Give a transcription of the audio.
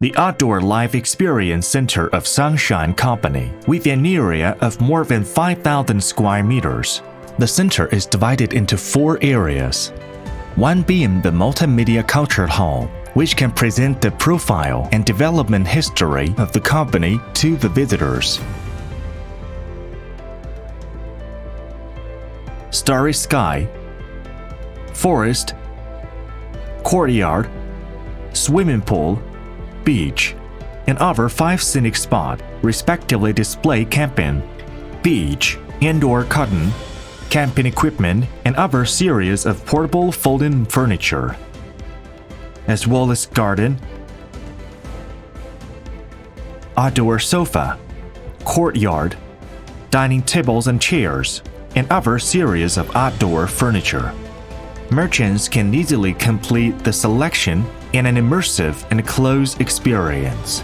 the Outdoor Life Experience Center of Sunshine Company, with an area of more than 5,000 square meters. The center is divided into 4 areas, one being the Multimedia Culture Hall, which can present the profile and development history of the company to the visitors. Starry sky, forest, courtyard, swimming pool, beach, and other 5 scenic spots respectively display camping, beach, indoor cotton, camping equipment, and other series of portable folding furniture, as well as garden, outdoor sofa, courtyard, dining tables and chairs, and other series of outdoor furniture. Merchants can easily complete the selection in an immersive and close experience.